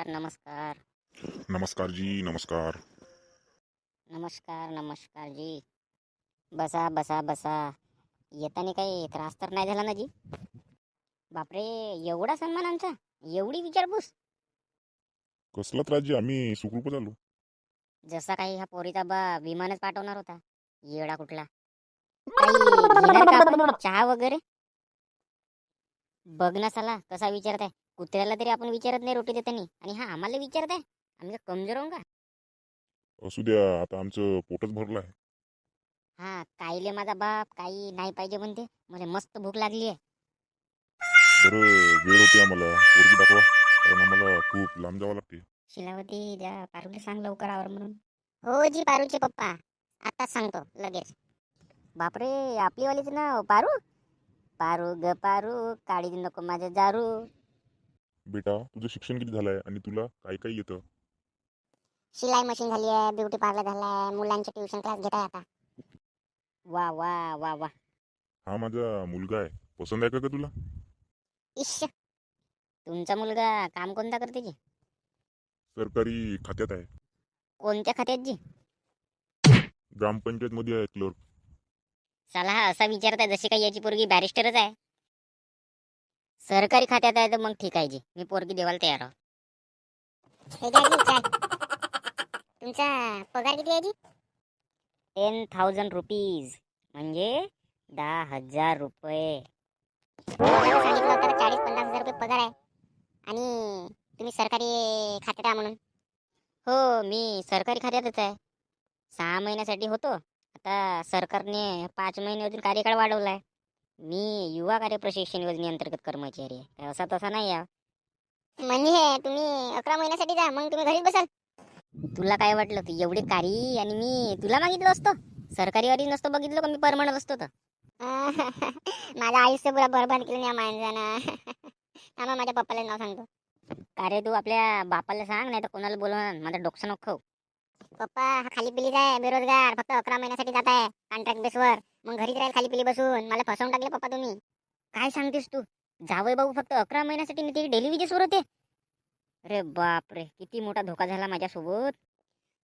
नमस्कार. नमस्कार जी. नमस्कार. नमस्कार नमस्कार जी. बसा बसा बसा. येताना काही त्रास तर नाही झाला ना जी? बापरे, एवढा सन्मान आमचा, एवढी विचारपूस. कसला त्रास जी? आम्ही सुखरूपच आलो. जसा काही हा पोरीचा बा विमानच पाठवणार होता. येडा कुठला. काही घेणार का आपण चहा वगैरे? बघ ना साला कसा विचारत आहे. कुत्र्याला तरी आपण विचारत नाही रोटी देतानी, आणि हा आम्हाला विचारत आहे. आम्ही का कमजोर आहो का? असू द्या, आता आमचं पोटच भरलं आहे. हा, काईले माझा बाप काही नाही पाहिजे म्हणते. मला मस्त भूक लागली आहे. बरं, वेळ होते आम्हाला. पोरगी दाखवा, कारण आम्हाला खूप लांब जावं लागते. शिलावती द्या पारूला सांग लवकर आवर म्हणून. हो जी, पारूचे पप्पा आताच सांगतो लगेच. बापरे, आपली वालीच नाव पारू. पारू ग पारू, काळी नको माझ्या दारू. बेटा, तुझं शिक्षण किती झालंय आणि तुला काय काय येतं? शिलाई मशीन झाली आहे, ब्युटी पार्लर झालाय, मुलांचे ट्युशन क्लास घेत आहे आता. वा वा वा वा. हा माझा मुलगा आहे. पसंत आहे का तुला? इश्श, तुमचा मुलगा काम कोणता करते की? सरकारी खात्यात आहे. कोणत्या खात्यात जी? ग्रामपंचायत मध्ये आहे, क्लर्क. साला हा असा विचारताय जशी काही याची पोरगी बॅरिस्टरच आहे. सरकारी खात्यात आहे तर मग ठीक आहे जी, मी पोरगी देवाला तयार आहो. तुमचा पगार किती आहे जी? 10,000 रुपीज, म्हणजे 10,000 रुपये. सांगितलं होतं 40-50 हजार रुपये पगार आहे, आणि तुम्ही सरकारी खात्यात आहे म्हणून. हो, मी सरकारी खात्यातच आहे. 6 महिन्यासाठी होतो. आता सरकारने 5 महिने अजून कार्यकाळ वाढवलाय. मी युवा कार्य प्रशिक्षण योजनेअंतर्गत कर्मचारी आहे. काय असा तसा नाही आहे. म्हणजे तुम्ही 11 महिन्यासाठी जा, मग तुम्ही घरीच बसाल. तुला काय वाटलं, तू एवढी कारी आणि मी तुला मागितलं असतो? सरकारीवारी नसतो बघितलं का मी परमनंट असतो तर. माझं आयुष्य पुरा बरबाद केलं या माणसानं. थांबा, माझ्या पप्पाला नाव सांगतो. का रे, तू आपल्या बापाला सांग, नाही तर कोणाला बोलवणार. माझं डोकं नको खाऊ. पप्पा हा खाली पिलीच आहे, बेरोजगार, फक्त 11 महिन्यासाठी जात आहे कॉन्ट्रॅक्ट बेसवर. मग घरीच राहील खाली पिली बसून. मला फसवून टाकले पप्पा तुम्ही. काय सांगतेस तू? जावई भाऊ फक्त 11 महिन्यासाठी मी त्याची डेली विजेसवर होते. अरे बाप रे, किती मोठा धोका झाला माझ्यासोबत.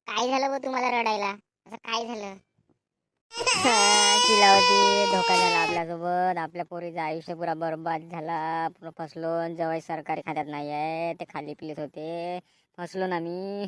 काय झालं बघ तुम्हाला रडायला? असं काय झालं? शिलावती, धोका झाला आपल्यासोबत. आपल्या पोरीचं आयुष्य पुरा बरबाद झाला. पुरं फसलो. जवळ सरकारी खात्यात नाही आहे, ते खाली पिलीत होते. फसलो ना मी.